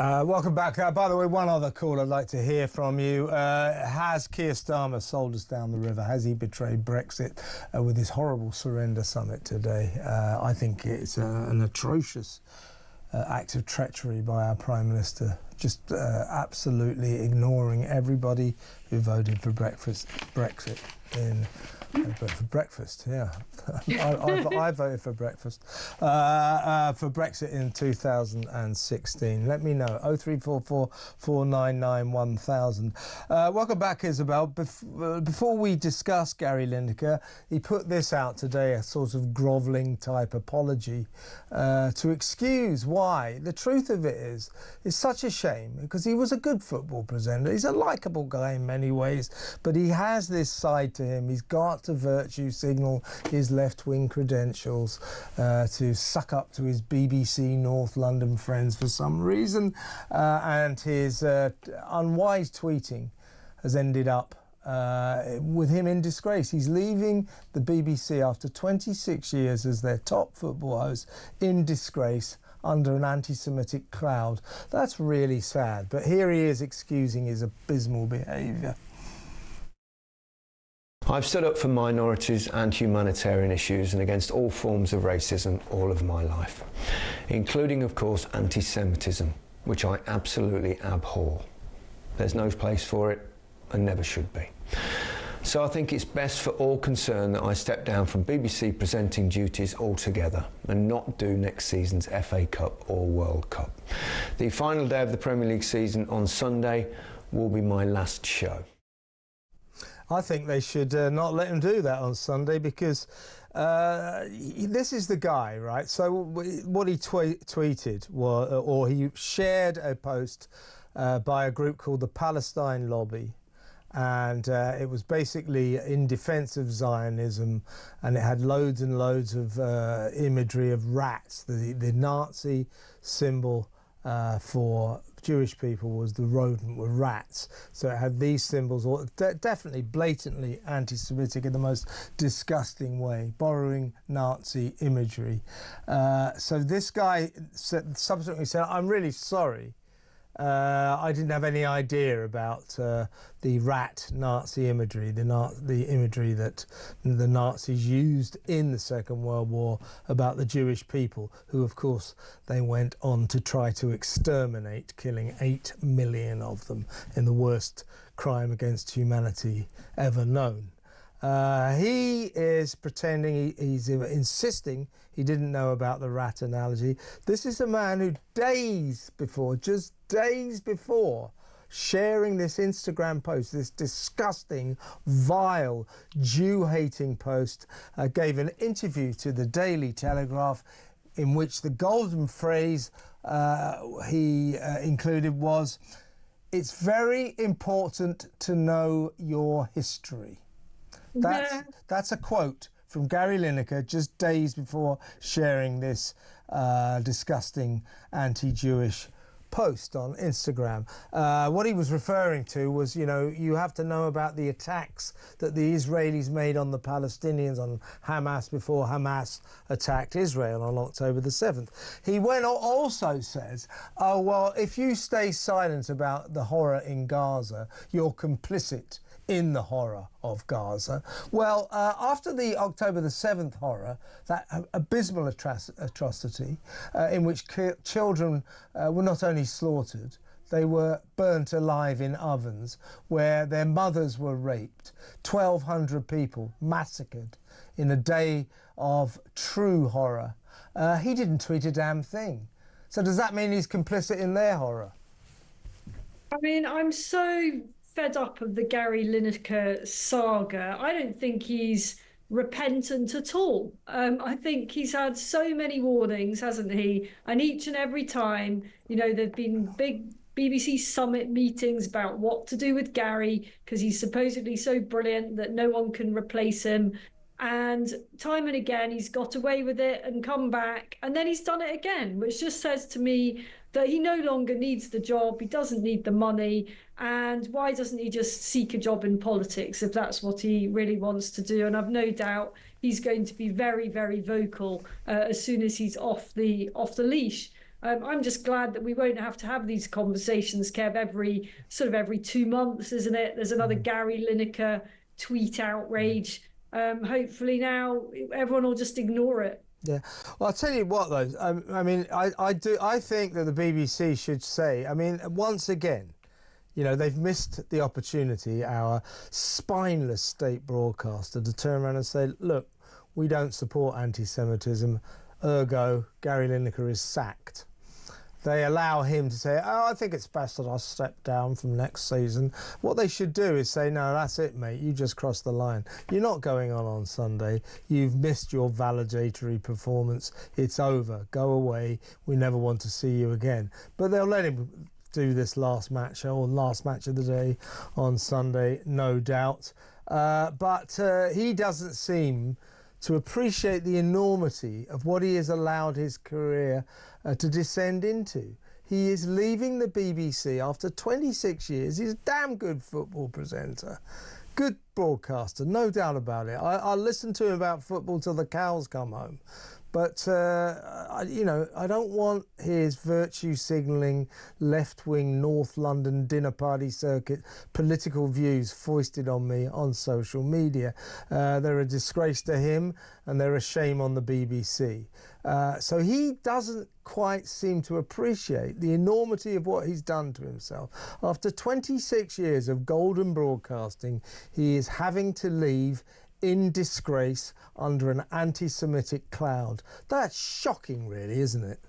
Welcome back. By the way, one other call I'd like to hear from you. Has Keir Starmer sold us down the river? Has he betrayed Brexit with his horrible surrender summit today? I think it's an atrocious act of treachery by our Prime Minister, just absolutely ignoring everybody who voted for Brexit in... for breakfast, yeah. I voted for breakfast. For Brexit in 2016. Let me know. 0344 499 1000. Welcome back, Isabel. Before we discuss Gary Lineker, he put this out today, a sort of grovelling type apology to excuse why. The truth of it is, it's such a shame because he was a good football presenter. He's a likeable guy in many ways, but he has this side to him. He's got to virtue signal his left-wing credentials to suck up to his BBC North London friends for some reason, and his unwise tweeting has ended up with him in disgrace. He's leaving the BBC after 26 years as their top football host in disgrace under an anti-Semitic cloud. That's really sad, but here he is excusing his abysmal behaviour. I've stood up for minorities and humanitarian issues and against all forms of racism all of my life, including, of course, anti-Semitism, which I absolutely abhor. There's no place for it and never should be. So I think it's best for all concerned that I step down from BBC presenting duties altogether and not do next season's FA Cup or World Cup. The final day of the Premier League season on Sunday will be my last show. I think they should not let him do that on Sunday because this is the guy, right? So what he tweeted was, or he shared a post by a group called the Palestine Lobby, and it was basically in defense of Zionism, and it had loads and loads of imagery of rats. The Nazi symbol for Jewish people was the rodent, were rats. So it had these symbols, or definitely blatantly anti-Semitic in the most disgusting way, borrowing Nazi imagery. So this guy subsequently said, "I'm really sorry. I didn't have any idea about the rat Nazi imagery, the imagery that the Nazis used in the Second World War about the Jewish people, who, of course, they went on to try to exterminate, killing 8 million of them in the worst crime against humanity ever known." He is pretending, he's insisting he didn't know about the rat analogy. This is a man who just days before, sharing this Instagram post, this disgusting, vile, Jew-hating post, gave an interview to the Daily Telegraph in which the golden phrase he included was, "It's very important to know your history." That's a quote from Gary Lineker just days before sharing this disgusting anti-Jewish post on Instagram. What he was referring to was, you know, you have to know about the attacks that the Israelis made on the Palestinians, on Hamas, before Hamas attacked Israel on October the 7th. He also says, oh, well, if you stay silent about the horror in Gaza, you're complicit in the horror of Gaza. Well, after the October the 7th horror, that abysmal atrocity in which children were not only slaughtered, they were burnt alive in ovens, where their mothers were raped, 1,200 people massacred in a day of true horror. He didn't tweet a damn thing. So does that mean he's complicit in their horror? I mean, I'm so fed up of the Gary Lineker saga. I don't think he's repentant at all. I think he's had so many warnings, hasn't he? And each and every time, you know, there've been big BBC summit meetings about what to do with Gary because he's supposedly so brilliant that no one can replace him. And time and again, he's got away with it and come back. And then he's done it again, which just says to me that he no longer needs the job. He doesn't need the money. And why doesn't he just seek a job in politics if that's what he really wants to do? And I've no doubt he's going to be very, very vocal as soon as he's off the leash. I'm just glad that we won't have to have these conversations, Kev, every 2 months, isn't it? There's another Gary Lineker tweet outrage. Hopefully now everyone will just ignore it. Yeah, well, I'll tell you what, though. I mean, I think that the BBC should say, I mean, once again, you know, they've missed the opportunity, our spineless state broadcaster, to turn around and say, look, we don't support anti-Semitism, ergo, Gary Lineker is sacked. They allow him to say, oh, I think it's best that I step down from next season. What they should do is say, no, that's it, mate. You just crossed the line. You're not going on Sunday. You've missed your validatory performance. It's over. Go away. We never want to see you again. But they'll let him do this last match of the day on Sunday, no doubt. But he doesn't seem to appreciate the enormity of what he has allowed his career to descend into. He is leaving the BBC after 26 years. He's a damn good football presenter, good broadcaster, no doubt about it. I'll listen to him about football till the cows come home. But, you know, I don't want his virtue signalling, left-wing North London dinner party circuit political views foisted on me on social media. They're a disgrace to him and they're a shame on the BBC. So he doesn't quite seem to appreciate the enormity of what he's done to himself. After 26 years of golden broadcasting, he is having to leave in disgrace under an anti-Semitic cloud. That's shocking, really, isn't it?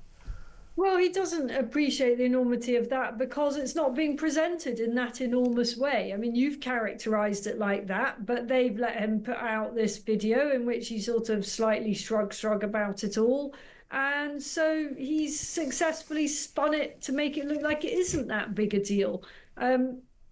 Well, he doesn't appreciate the enormity of that because it's not being presented in that enormous way. I mean, you've characterised it like that, but they've let him put out this video in which he sort of slightly shrug about it all. And so he's successfully spun it to make it look like it isn't that big a deal.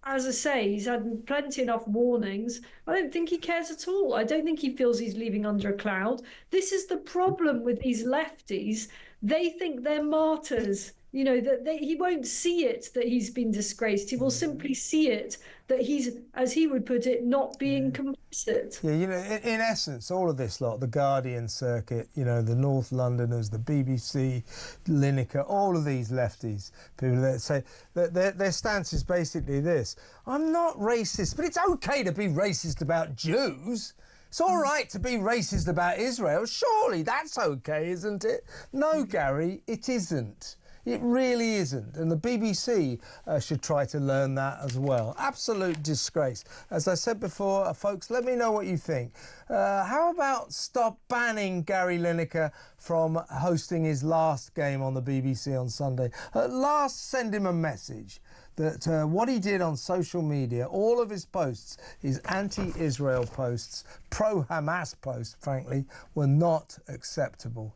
As I say, he's had plenty enough warnings. I don't think he cares at all. I don't think he feels he's leaving under a cloud. This is the problem with these lefties. They think they're martyrs. You know, that he won't see it that he's been disgraced. He will simply see it that he's, as he would put it, not being complicit. Yeah, you know, in essence, all of this lot, the Guardian circuit, you know, the North Londoners, the BBC, Lineker, all of these lefties, people that say that their stance is basically this: I'm not racist, but it's okay to be racist about Jews. It's all right to be racist about Israel. Surely that's okay, isn't it? No, Gary, it isn't. It really isn't, and the BBC should try to learn that as well. Absolute disgrace. As I said before, folks, let me know what you think. How about stop banning Gary Lineker from hosting his last game on the BBC on Sunday? At last, send him a message that what he did on social media, all of his posts, his anti-Israel posts, pro-Hamas posts, frankly, were not acceptable.